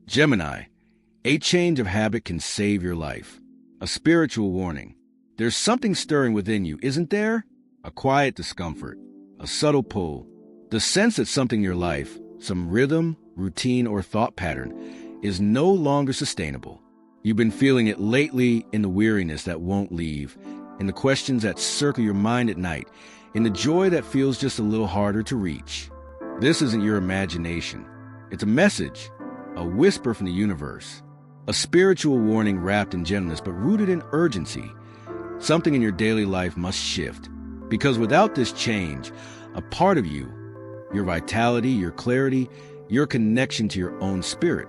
Gemini, a change of habit can save your life. A spiritual warning. There's something stirring within you, isn't there? A quiet discomfort, a subtle pull, the sense that something in your life, some rhythm, routine, or thought pattern, is no longer sustainable. You've been feeling it lately in the weariness that won't leave, in the questions that circle your mind at night, in the joy that feels just a little harder to reach. This isn't your imagination. It's a message, a whisper from the universe, a spiritual warning wrapped in gentleness but rooted in urgency. Something in your daily life must shift, because without this change, a part of you, your vitality, your clarity, your connection to your own spirit,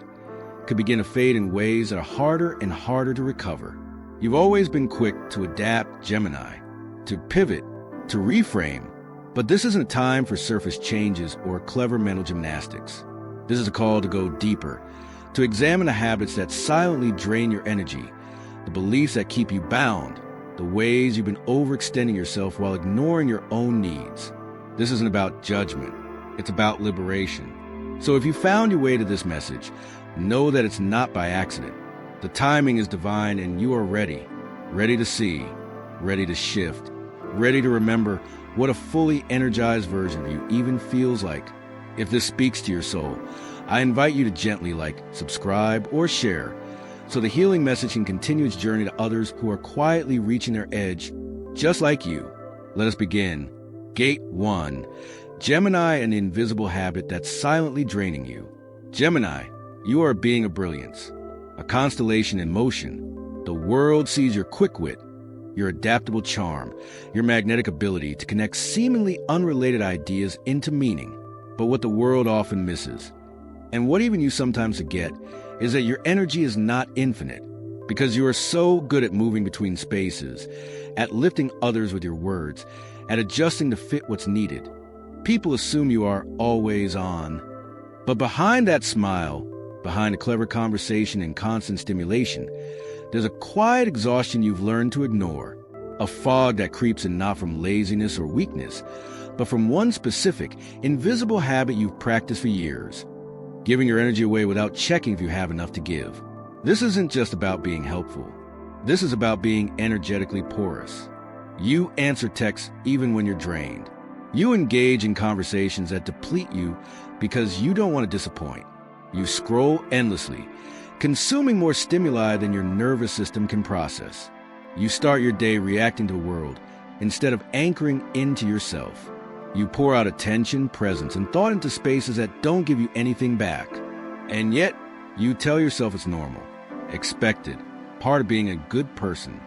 could begin to fade in ways that are harder and harder to recover. You've always been quick to adapt, Gemini, to pivot, to reframe, but this isn't a time for surface changes or clever mental gymnastics. This is a call to go deeper, to examine the habits that silently drain your energy, the beliefs that keep you bound, the ways you've been overextending yourself while ignoring your own needs. This isn't about judgment, it's about liberation. So if you found your way to this message, know that it's not by accident. The timing is divine and you are ready to see, ready to shift, ready to remember what a fully energized version of you even feels like. If this speaks to your soul, I invite you to gently subscribe, or share, so the healing message can continue its journey to others who are quietly reaching their edge, just like you. Let us begin. Gate 1. Gemini, an invisible habit that's silently draining you. Gemini, you are a being of brilliance, a constellation in motion. The world sees your quick wit, your adaptable charm, your magnetic ability to connect seemingly unrelated ideas into meaning. But what the world often misses, and what even you sometimes forget, is that your energy is not infinite, because you are so good at moving between spaces, at lifting others with your words, at adjusting to fit what's needed. People assume you are always on. But behind that smile, behind a clever conversation and constant stimulation, there's a quiet exhaustion you've learned to ignore, a fog that creeps in not from laziness or weakness, but from one specific, invisible habit you've practiced for years, giving your energy away without checking if you have enough to give. This isn't just about being helpful. This is about being energetically porous. You answer texts even when you're drained. You engage in conversations that deplete you because you don't want to disappoint. You scroll endlessly, consuming more stimuli than your nervous system can process. You start your day reacting to the world instead of anchoring into yourself. You pour out attention, presence, and thought into spaces that don't give you anything back. And yet, you tell yourself it's normal, expected, part of being a good person.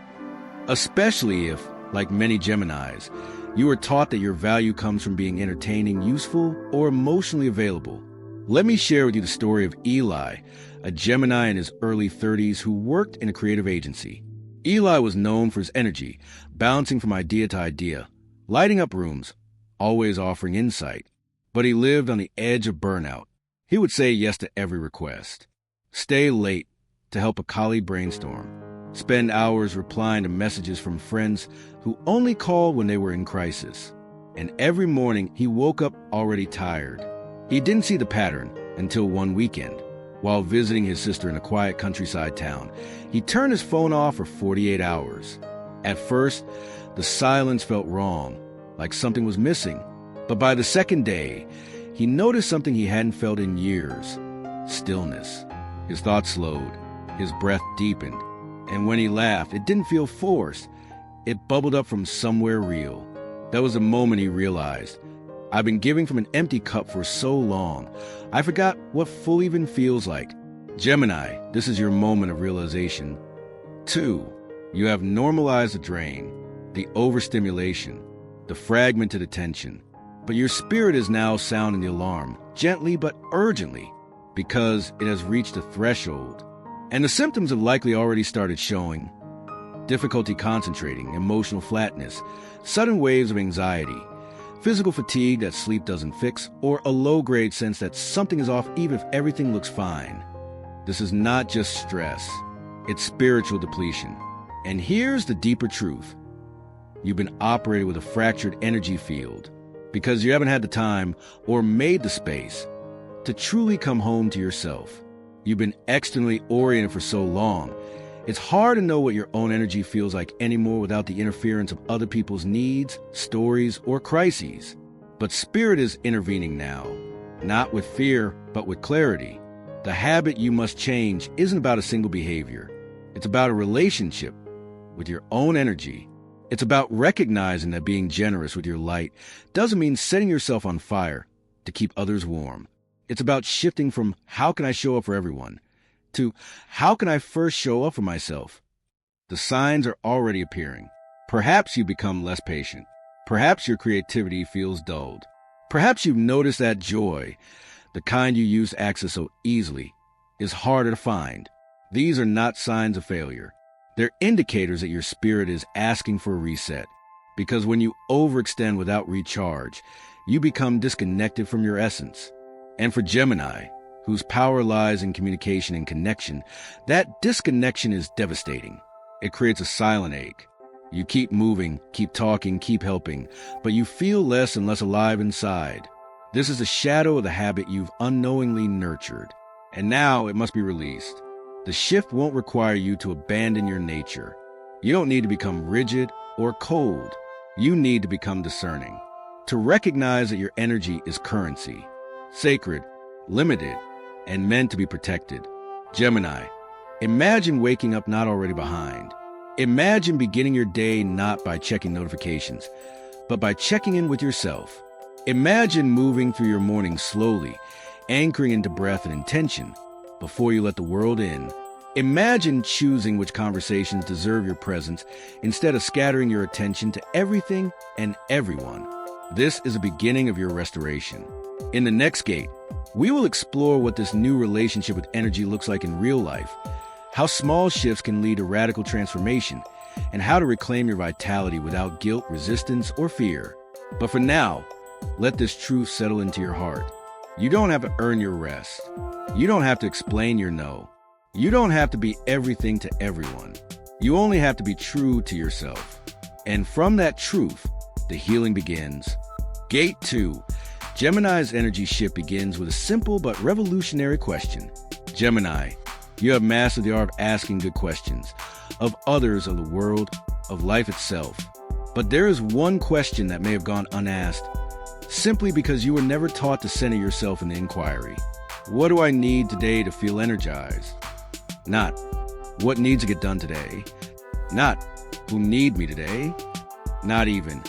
Especially if, like many Geminis, you are taught that your value comes from being entertaining, useful, or emotionally available. Let me share with you the story of Eli, a Gemini in his early 30s who worked in a creative agency. Eli was known for his energy, bouncing from idea to idea, lighting up rooms, always offering insight. But he lived on the edge of burnout. He would say yes to every request, stay late to help a colleague brainstorm, spend hours replying to messages from friends who only called when they were in crisis. And every morning he woke up already tired. He didn't see the pattern until one weekend. While visiting his sister in a quiet countryside town, he turned his phone off for 48 hours. At first, the silence felt wrong, like something was missing. But by the second day, he noticed something he hadn't felt in years: stillness. His thoughts slowed, his breath deepened, and when he laughed, it didn't feel forced. It bubbled up from somewhere real. That was the moment he realized, I've been giving from an empty cup for so long, I forgot what full even feels like. Gemini, this is your moment of realization. 2. You have normalized the drain, the overstimulation, the fragmented attention. But your spirit is now sounding the alarm, gently but urgently, because it has reached a threshold. And the symptoms have likely already started showing. Difficulty concentrating, emotional flatness, sudden waves of anxiety, physical fatigue that sleep doesn't fix, or a low-grade sense that something is off even if everything looks fine. This is not just stress, it's spiritual depletion. And here's the deeper truth. You've been operating with a fractured energy field because you haven't had the time or made the space to truly come home to yourself. You've been externally oriented for so long. It's hard to know what your own energy feels like anymore without the interference of other people's needs, stories, or crises. But Spirit is intervening now, not with fear, but with clarity. The habit you must change isn't about a single behavior. It's about a relationship with your own energy. It's about recognizing that being generous with your light doesn't mean setting yourself on fire to keep others warm. It's about shifting from how can I show up for everyone to how can I first show up for myself. The signs are already appearing. Perhaps you become less patient. Perhaps your creativity feels dulled. Perhaps you've noticed that joy, the kind you used to access so easily, is harder to find. These are not signs of failure. They're indicators that your spirit is asking for a reset. Because when you overextend without recharge, you become disconnected from your essence. And for Gemini, whose power lies in communication and connection, that disconnection is devastating. It creates a silent ache. You keep moving, keep talking, keep helping, but you feel less and less alive inside. This is a shadow of the habit you've unknowingly nurtured. And now it must be released. The shift won't require you to abandon your nature. You don't need to become rigid or cold. You need to become discerning. To recognize that your energy is currency, sacred, limited, and meant to be protected. Gemini, imagine waking up not already behind. Imagine beginning your day not by checking notifications, but by checking in with yourself. Imagine moving through your morning slowly, anchoring into breath and intention before you let the world in. Imagine choosing which conversations deserve your presence instead of scattering your attention to everything and everyone. This is a beginning of your restoration. In the next gate, we will explore what this new relationship with energy looks like in real life, how small shifts can lead to radical transformation, and how to reclaim your vitality without guilt, resistance, or fear. But for now, let this truth settle into your heart. You don't have to earn your rest. You don't have to explain your no. You don't have to be everything to everyone. You only have to be true to yourself. And from that truth, the healing begins. Gate 2. Gemini's energy shift begins with a simple but revolutionary question. Gemini, you have mastered the art of asking good questions, of others, of the world, of life itself. But there is one question that may have gone unasked, simply because you were never taught to center yourself in the inquiry. What do I need today to feel energized? Not, what needs to get done today? Not, who need me today? Not even,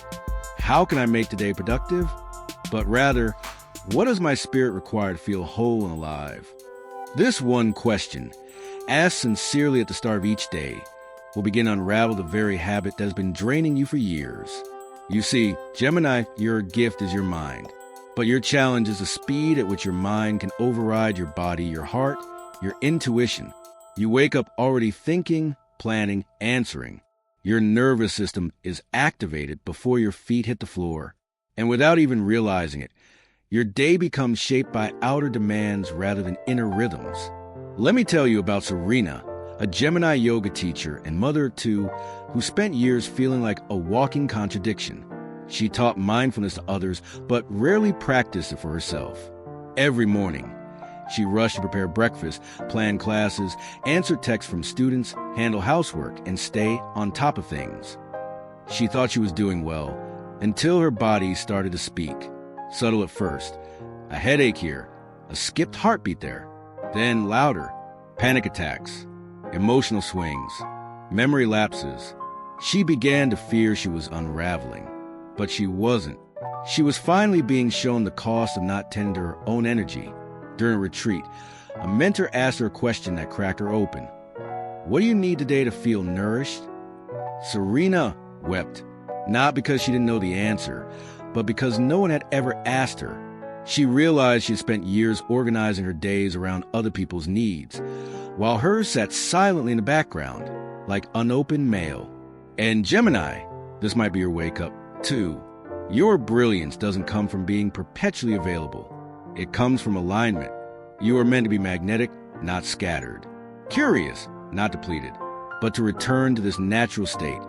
how can I make today productive? But rather, what does my spirit require to feel whole and alive? This one question, asked sincerely at the start of each day, will begin to unravel the very habit that has been draining you for years. You see, Gemini, your gift is your mind, but your challenge is the speed at which your mind can override your body, your heart, your intuition. You wake up already thinking, planning, answering. Your nervous system is activated before your feet hit the floor. And without even realizing it, your day becomes shaped by outer demands rather than inner rhythms. Let me tell you about Serena, a Gemini yoga teacher and mother of two who spent years feeling like a walking contradiction. She taught mindfulness to others, but rarely practiced it for herself. Every morning, she rushed to prepare breakfast, plan classes, answer texts from students, handle housework, and stay on top of things. She thought she was doing well, until her body started to speak. Subtle at first. A headache here, a skipped heartbeat there. Then louder. Panic attacks, emotional swings, memory lapses. She began to fear she was unraveling. But she wasn't. She was finally being shown the cost of not tending to her own energy. During a retreat, a mentor asked her a question that cracked her open. What do you need today to feel nourished? Serena wept. Not because she didn't know the answer, but because no one had ever asked her. She realized she had spent years organizing her days around other people's needs, while hers sat silently in the background, like unopened mail. And Gemini, this might be your wake-up, too. Your brilliance doesn't come from being perpetually available. It comes from alignment. You are meant to be magnetic, not scattered. Curious, not depleted. But to return to this natural state,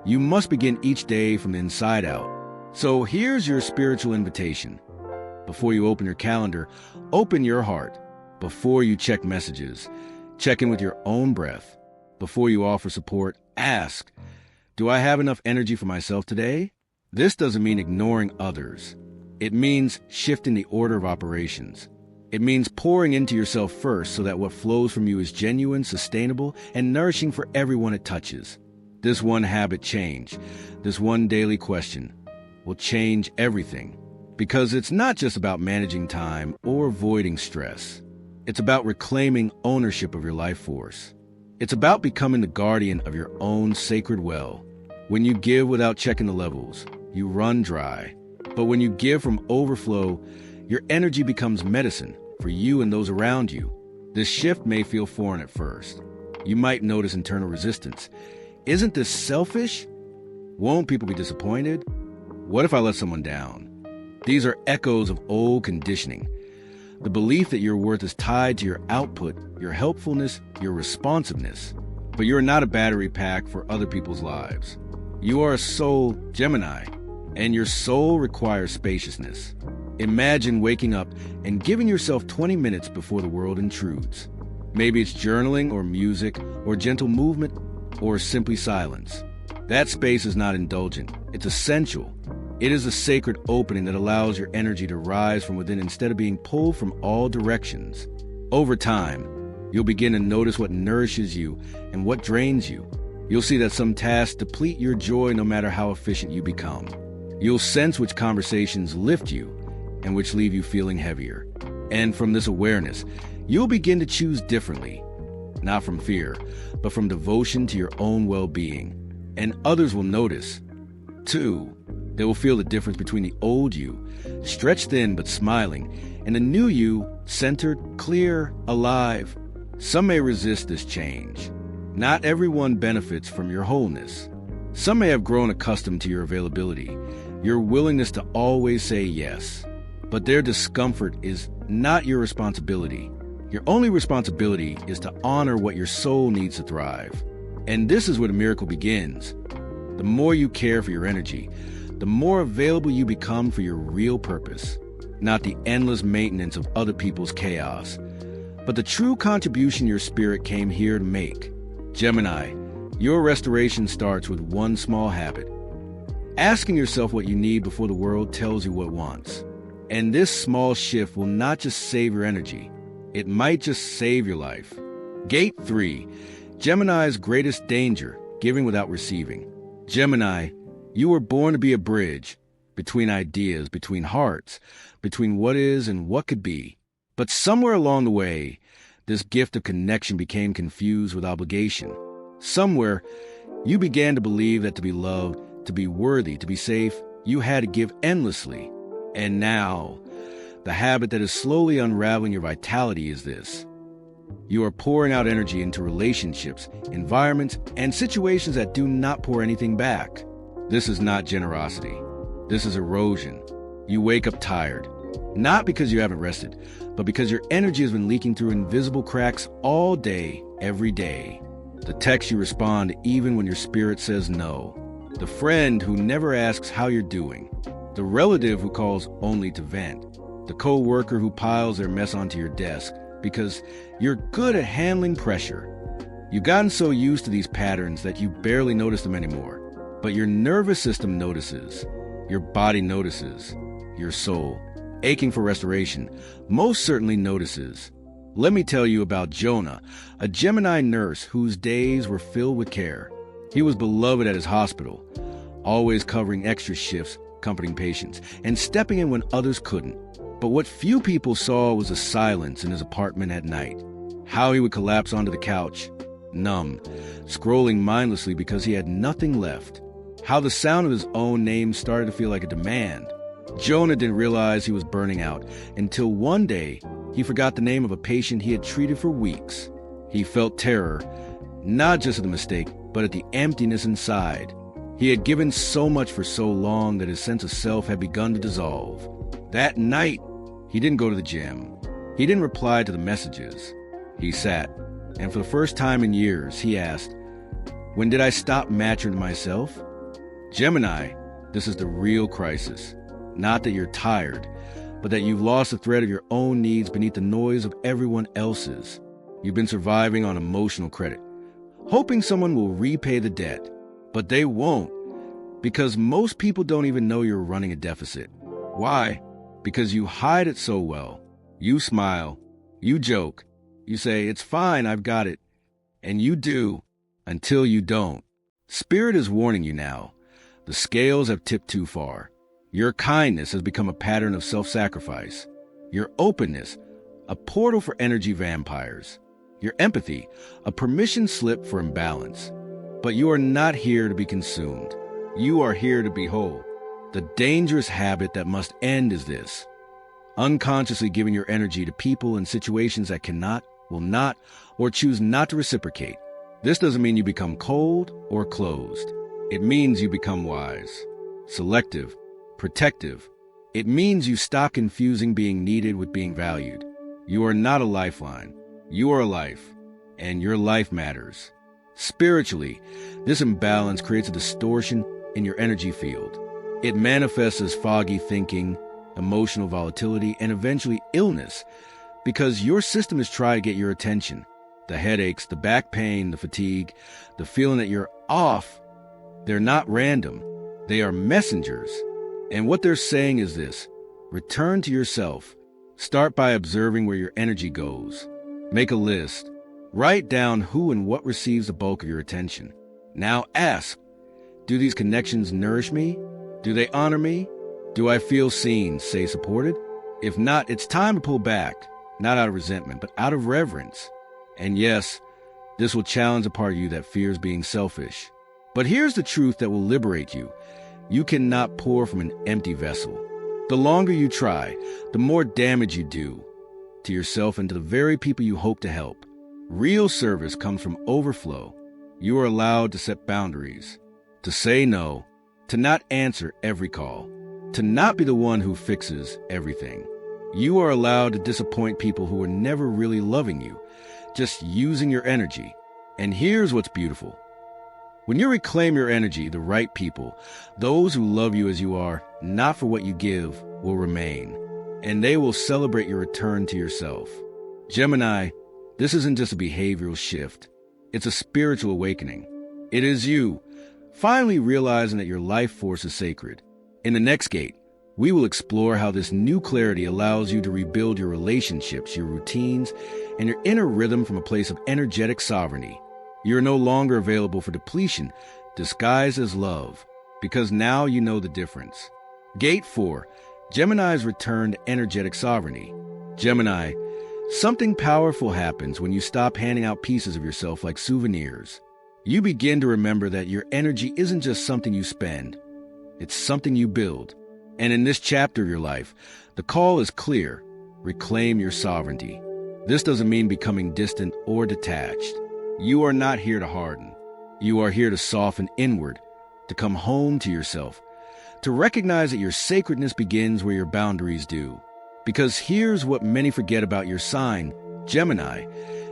you must begin each day from the inside out. So here's your spiritual invitation. Before you open your calendar, open your heart. Before you check messages, check in with your own breath. Before you offer support, ask, do I have enough energy for myself today? This doesn't mean ignoring others. It means shifting the order of operations. It means pouring into yourself first so that what flows from you is genuine, sustainable, and nourishing for everyone it touches. This one habit change, this one daily question, will change everything. Because it's not just about managing time or avoiding stress. It's about reclaiming ownership of your life force. It's about becoming the guardian of your own sacred well. When you give without checking the levels, you run dry. But when you give from overflow, your energy becomes medicine for you and those around you. This shift may feel foreign at first. You might notice internal resistance. Isn't this selfish? Won't people be disappointed? What if I let someone down? These are echoes of old conditioning. The belief that your worth is tied to your output, your helpfulness, your responsiveness. But you're not a battery pack for other people's lives. You are a soul, Gemini, and your soul requires spaciousness. Imagine waking up and giving yourself 20 minutes before the world intrudes. Maybe it's journaling or music or gentle movement or simply silence. That space is not indulgent. It's essential. It is a sacred opening that allows your energy to rise from within instead of being pulled from all directions. Over time, you'll begin to notice what nourishes you and what drains you. You'll see that some tasks deplete your joy no matter how efficient you become. You'll sense which conversations lift you and which leave you feeling heavier. And from this awareness, you'll begin to choose differently, not from fear, but from devotion to your own well-being. And others will notice, too. They will feel the difference between the old you, stretched thin but smiling, and the new you, centered, clear, alive. Some may resist this change. Not everyone benefits from your wholeness. Some may have grown accustomed to your availability, your willingness to always say yes. But their discomfort is not your responsibility. Your only responsibility is to honor what your soul needs to thrive. And this is where the miracle begins. The more you care for your energy, the more available you become for your real purpose, not the endless maintenance of other people's chaos, but the true contribution your spirit came here to make. Gemini, your restoration starts with one small habit. Asking yourself what you need before the world tells you what it wants. And this small shift will not just save your energy, it might just save your life. Gate 3, Gemini's greatest danger, giving without receiving. Gemini, you were born to be a bridge between ideas, between hearts, between what is and what could be. But somewhere along the way, this gift of connection became confused with obligation. Somewhere, you began to believe that to be loved, to be worthy, to be safe, you had to give endlessly. And now, the habit that is slowly unraveling your vitality is this. You are pouring out energy into relationships, environments, and situations that do not pour anything back. This is not generosity. This is erosion. You wake up tired, not because you haven't rested, but because your energy has been leaking through invisible cracks all day, every day. The text you respond even when your spirit says no. The friend who never asks how you're doing. The relative who calls only to vent. The co-worker who piles their mess onto your desk because you're good at handling pressure. You've gotten so used to these patterns that you barely notice them anymore. But your nervous system notices, your body notices, your soul, aching for restoration, most certainly notices. Let me tell you about Jonah, a Gemini nurse whose days were filled with care. He was beloved at his hospital, always covering extra shifts, comforting patients, and stepping in when others couldn't. But what few people saw was the silence in his apartment at night. How he would collapse onto the couch, numb, scrolling mindlessly because he had nothing left. How the sound of his own name started to feel like a demand. Jonah didn't realize he was burning out until one day he forgot the name of a patient he had treated for weeks. He felt terror, not just at the mistake, but at the emptiness inside. He had given so much for so long that his sense of self had begun to dissolve. That night, he didn't go to the gym. He didn't reply to the messages. He sat, and for the first time in years, he asked, when did I stop mattering to myself? Gemini, this is the real crisis. Not that you're tired, but that you've lost the thread of your own needs beneath the noise of everyone else's. You've been surviving on emotional credit, hoping someone will repay the debt, but they won't, because most people don't even know you're running a deficit. Why? Because you hide it so well. You smile, you joke, you say, "It's fine, I've got it." And you do, until you don't. Spirit is warning you now. The scales have tipped too far. Your kindness has become a pattern of self-sacrifice. Your openness, a portal for energy vampires. Your empathy, a permission slip for imbalance. But you are not here to be consumed. You are here to be whole. The dangerous habit that must end is this: unconsciously giving your energy to people and situations that cannot, will not, or choose not to reciprocate. This doesn't mean you become cold or closed. It means you become wise, selective, protective. It means you stop confusing being needed with being valued. You are not a lifeline. You are a life, and your life matters. Spiritually, this imbalance creates a distortion in your energy field. It manifests as foggy thinking, emotional volatility, and eventually illness, because your system is trying to get your attention. The headaches, the back pain, the fatigue, the feeling that you're off, they're not random. They are messengers. And what they're saying is this: return to yourself. Start by observing where your energy goes. Make a list. Write down who and what receives the bulk of your attention. Now ask, do these connections nourish me? Do they honor me? Do I feel seen, say supported? If not, it's time to pull back, not out of resentment, but out of reverence. And yes, this will challenge a part of you that fears being selfish. But here's the truth that will liberate you. You cannot pour from an empty vessel. The longer you try, the more damage you do to yourself and to the very people you hope to help. Real service comes from overflow. You are allowed to set boundaries, to say no, to not answer every call, to not be the one who fixes everything. You are allowed to disappoint people who are never really loving you, just using your energy. And here's what's beautiful. When you reclaim your energy, the right people, those who love you as you are, not for what you give, will remain. And they will celebrate your return to yourself. Gemini, this isn't just a behavioral shift. It's a spiritual awakening. It is you finally realizing that your life force is sacred. In the next gate, we will explore how this new clarity allows you to rebuild your relationships, your routines, and your inner rhythm from a place of energetic sovereignty. You're no longer available for depletion, disguised as love, because now you know the difference. Gate 4, Gemini's return to energetic sovereignty. Gemini, something powerful happens when you stop handing out pieces of yourself like souvenirs. You begin to remember that your energy isn't just something you spend, it's something you build. And in this chapter of your life, the call is clear: reclaim your sovereignty. This doesn't mean becoming distant or detached. You are not here to harden. You are here to soften inward, to come home to yourself, to recognize that your sacredness begins where your boundaries do. Because here's what many forget about your sign, Gemini.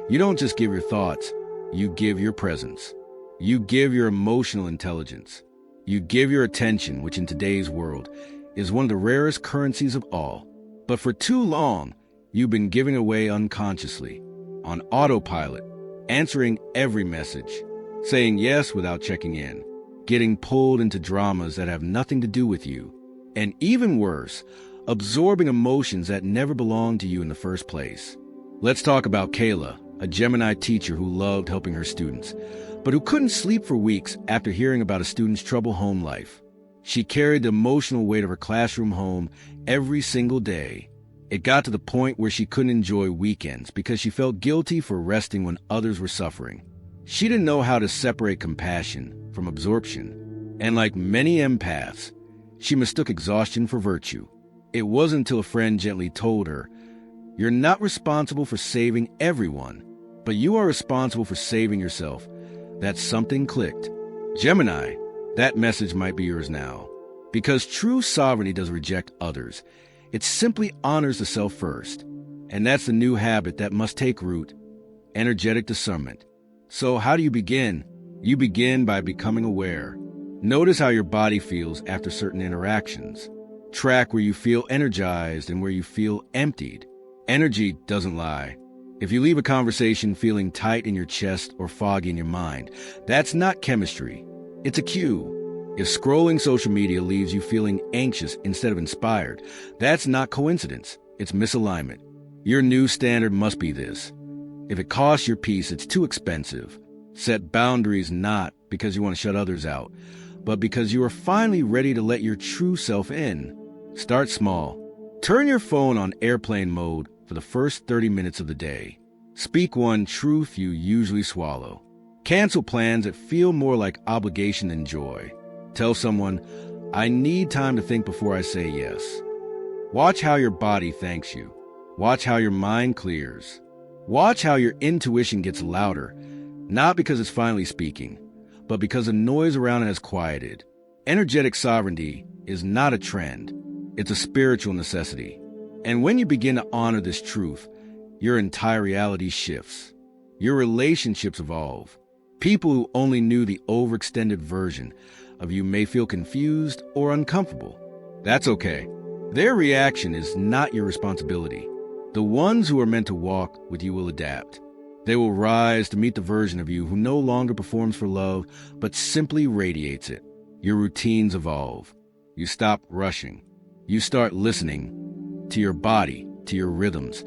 You don't just give your thoughts, you give your presence. You give your emotional intelligence. You give your attention, which in today's world is one of the rarest currencies of all. But for too long, you've been giving away unconsciously, on autopilot, answering every message, saying yes without checking in, getting pulled into dramas that have nothing to do with you, and even worse, absorbing emotions that never belonged to you in the first place. Let's talk about Kayla, a Gemini teacher who loved helping her students, but who couldn't sleep for weeks after hearing about a student's troubled home life. She carried the emotional weight of her classroom home every single day. It got to the point where she couldn't enjoy weekends because she felt guilty for resting when others were suffering. She didn't know how to separate compassion from absorption. And like many empaths, she mistook exhaustion for virtue. It wasn't until a friend gently told her, "You're not responsible for saving everyone, but you are responsible for saving yourself," that something clicked. Gemini, that message might be yours now. Because true sovereignty doesn't reject others. It simply honors the self first. And that's the new habit that must take root: energetic discernment. So how do you begin? You begin by becoming aware. Notice how your body feels after certain interactions. Track where you feel energized and where you feel emptied. Energy doesn't lie. If you leave a conversation feeling tight in your chest or foggy in your mind, that's not chemistry. It's a cue. If scrolling social media leaves you feeling anxious instead of inspired, that's not coincidence. It's misalignment. Your new standard must be this. If it costs your peace, it's too expensive. Set boundaries not because you want to shut others out, but because you are finally ready to let your true self in. Start small. Turn your phone on airplane mode for the first 30 minutes of the day. Speak one truth you usually swallow. Cancel plans that feel more like obligation than joy. Tell someone, I need time to think before I say yes. Watch how your body thanks you. Watch how your mind clears. Watch how your intuition gets louder, not because it's finally speaking, but because the noise around it has quieted. Energetic sovereignty is not a trend. It's a spiritual necessity. And when you begin to honor this truth, your entire reality shifts. Your relationships evolve. People who only knew the overextended version of you may feel confused or uncomfortable. That's okay. Their reaction is not your responsibility. The ones who are meant to walk with you will adapt. They will rise to meet the version of you who no longer performs for love, but simply radiates it. Your routines evolve. You stop rushing. You start listening to your body, to your rhythms,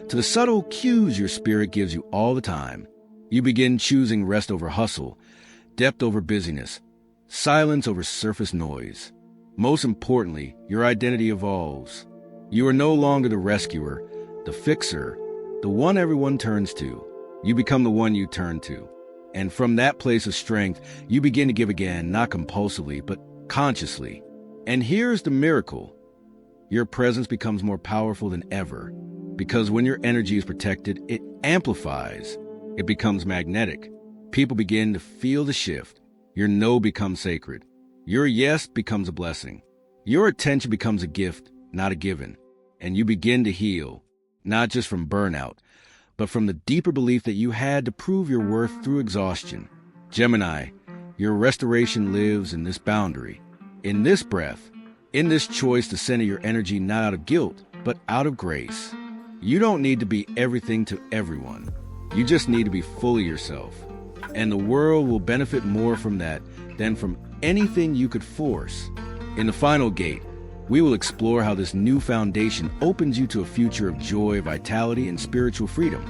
to the subtle cues your spirit gives you all the time. You begin choosing rest over hustle, depth over busyness, silence over surface noise. Most importantly, your identity evolves. You are no longer the rescuer, the fixer, the one everyone turns to. You become the one you turn to. And from that place of strength, you begin to give again, not compulsively, but consciously. And here's the miracle. Your presence becomes more powerful than ever, because when your energy is protected, it amplifies. It becomes magnetic. People begin to feel the shift. Your no becomes sacred. Your yes becomes a blessing. Your attention becomes a gift, not a given. And you begin to heal, not just from burnout, but from the deeper belief that you had to prove your worth through exhaustion. Gemini, your restoration lives in this boundary, in this breath, in this choice to center your energy not out of guilt, but out of grace. You don't need to be everything to everyone. You just need to be fully yourself. And the world will benefit more from that than from anything you could force. In the final gate, we will explore how this new foundation opens you to a future of joy, vitality, and spiritual freedom,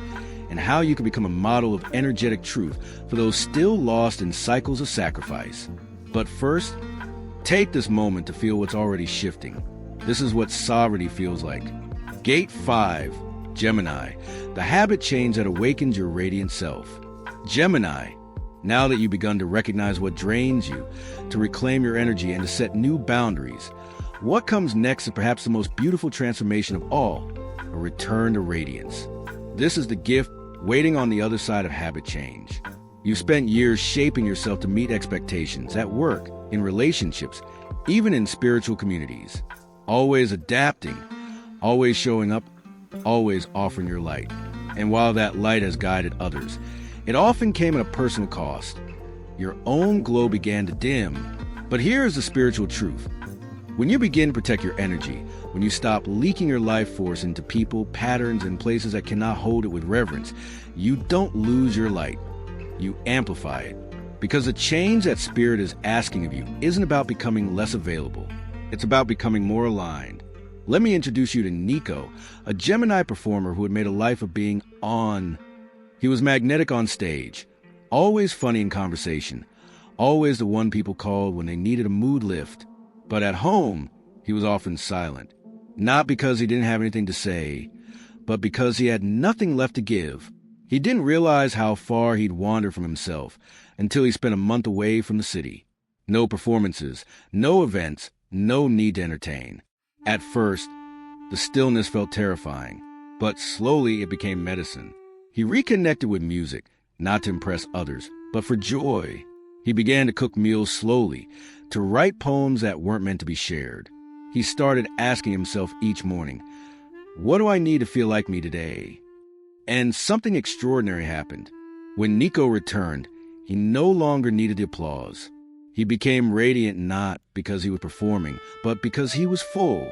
and how you can become a model of energetic truth for those still lost in cycles of sacrifice. But first, take this moment to feel what's already shifting. This is what sovereignty feels like. Gate 5, Gemini, the habit change that awakens your radiant self. Gemini, now that you've begun to recognize what drains you, to reclaim your energy and to set new boundaries, what comes next is perhaps the most beautiful transformation of all, a return to radiance. This is the gift waiting on the other side of habit change. You've spent years shaping yourself to meet expectations at work, in relationships, even in spiritual communities. Always adapting, always showing up, always offering your light. And while that light has guided others, it often came at a personal cost. Your own glow began to dim. But here's the spiritual truth. When you begin to protect your energy, when you stop leaking your life force into people, patterns, and places that cannot hold it with reverence, you don't lose your light. You amplify it. Because the change that Spirit is asking of you isn't about becoming less available. It's about becoming more aligned. Let me introduce you to Nico, a Gemini performer who had made a life of being on. He was magnetic on stage, always funny in conversation, always the one people called when they needed a mood lift. But at home, he was often silent. Not because he didn't have anything to say, but because he had nothing left to give. He didn't realize how far he'd wandered from himself until he spent a month away from the city. No performances, no events, no need to entertain. At first, the stillness felt terrifying, but slowly it became medicine. He reconnected with music, not to impress others, but for joy. He began to cook meals slowly, to write poems that weren't meant to be shared. He started asking himself each morning, what do I need to feel like me today? And something extraordinary happened. When Nico returned, he no longer needed the applause. He became radiant not because he was performing, but because he was full.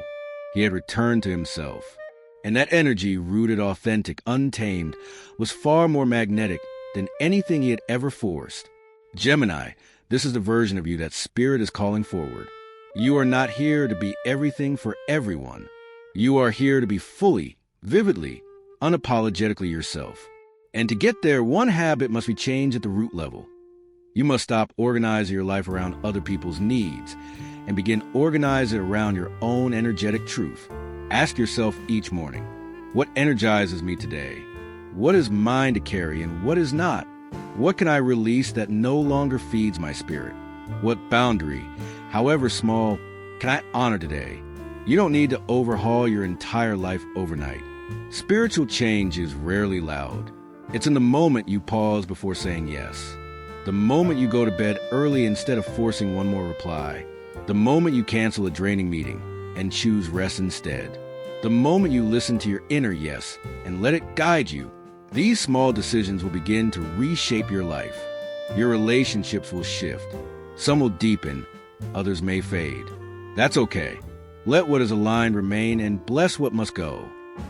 He had returned to himself. And that energy, rooted, authentic, untamed, was far more magnetic than anything he had ever forced. Gemini, this is the version of you that Spirit is calling forward. You are not here to be everything for everyone. You are here to be fully, vividly, unapologetically yourself. And to get there, one habit must be changed at the root level. You must stop organizing your life around other people's needs and begin organizing it around your own energetic truth. Ask yourself each morning, what energizes me today? What is mine to carry and what is not? What can I release that no longer feeds my spirit? What boundary, however small, can I honor today? You don't need to overhaul your entire life overnight. Spiritual change is rarely loud. It's in the moment you pause before saying yes. The moment you go to bed early instead of forcing one more reply. The moment you cancel a draining meeting and choose rest instead. The moment you listen to your inner yes and let it guide you. These small decisions will begin to reshape your life. Your relationships will shift. Some will deepen, others may fade. That's okay. Let what is aligned remain and bless what must go.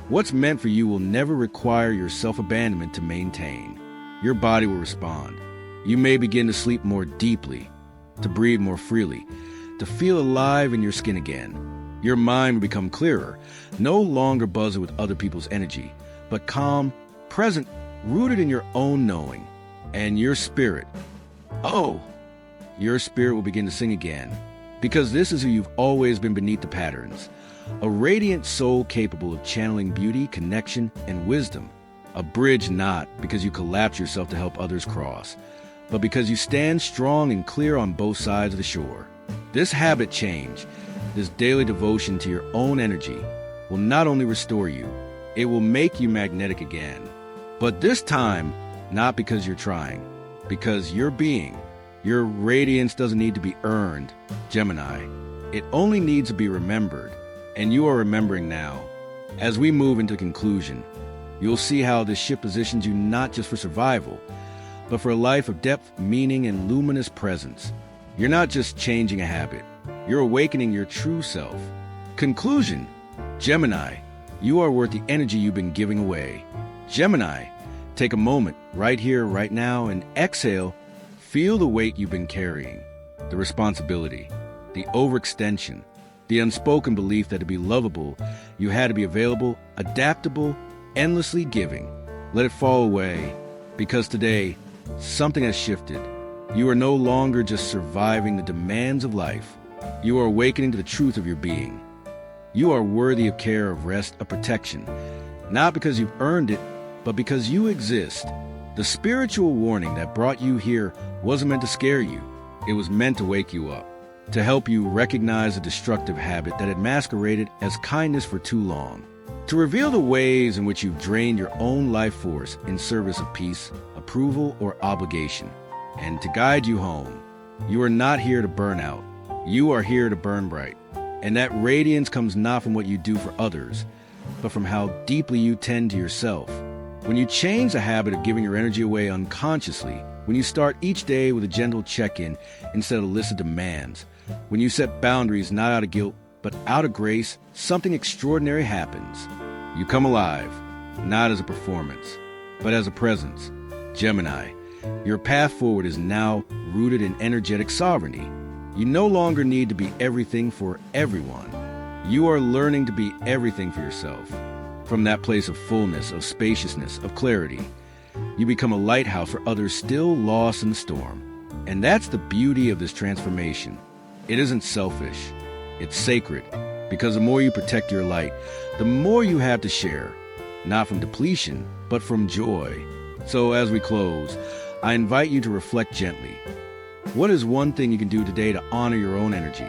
What's meant for you will never require your self-abandonment to maintain. Your body will respond. You may begin to sleep more deeply, to breathe more freely, to feel alive in your skin again. Your mind will become clearer, no longer buzzing with other people's energy, but calm, present, rooted in your own knowing. And your spirit, your spirit will begin to sing again, because this is who you've always been beneath the patterns. A radiant soul capable of channeling beauty, connection, and wisdom. A bridge not because you collapse yourself to help others cross, but because you stand strong and clear on both sides of the shore. This habit change, this daily devotion to your own energy, will not only restore you, it will make you magnetic again. But this time, not because you're trying, because you're being. Your radiance doesn't need to be earned, Gemini. It only needs to be remembered, and you are remembering now. As we move into conclusion, you'll see how this shift positions you not just for survival, but for a life of depth, meaning, and luminous presence. You're not just changing a habit, you're awakening your true self. Conclusion, Gemini, you are worth the energy you've been giving away. Gemini, take a moment right here, right now, and exhale. Feel the weight you've been carrying, the responsibility, the overextension, the unspoken belief that to be lovable, you had to be available, adaptable, endlessly giving. Let it fall away, because today, something has shifted. You are no longer just surviving the demands of life. You are awakening to the truth of your being. You are worthy of care, of rest, of protection, not because you've earned it, but because you exist. The spiritual warning that brought you here wasn't meant to scare you. It was meant to wake you up, to help you recognize a destructive habit that had masqueraded as kindness for too long, to reveal the ways in which you've drained your own life force in service of peace, approval, or obligation, and to guide you home. You are not here to burn out. You are here to burn bright. And that radiance comes not from what you do for others, but from how deeply you tend to yourself. When you change the habit of giving your energy away unconsciously, when you start each day with a gentle check-in instead of a list of demands, when you set boundaries not out of guilt, but out of grace, something extraordinary happens. You come alive, not as a performance, but as a presence. Gemini, your path forward is now rooted in energetic sovereignty. You no longer need to be everything for everyone. You are learning to be everything for yourself. From that place of fullness, of spaciousness, of clarity, you become a lighthouse for others still lost in the storm. And that's the beauty of this transformation. It isn't selfish. It's sacred, because the more you protect your light, the more you have to share, not from depletion, but from joy. So as we close, I invite you to reflect gently. What is one thing you can do today to honor your own energy?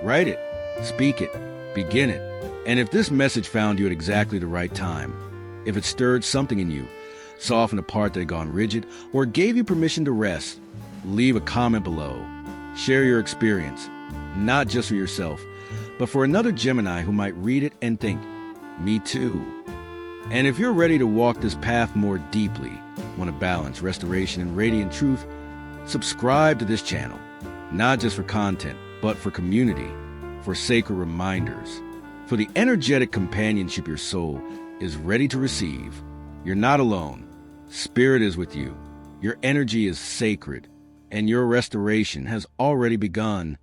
Write it, speak it, begin it. And if this message found you at exactly the right time, if it stirred something in you, softened a part that had gone rigid, or gave you permission to rest, leave a comment below. Share your experience, not just for yourself, but for another Gemini who might read it and think, me too. And if you're ready to walk this path more deeply, want to balance restoration and radiant truth, subscribe to this channel. not just for content, but for community, for sacred reminders, for the energetic companionship your soul is ready to receive. You're not alone. Spirit is with you. Your energy is sacred, and your restoration has already begun.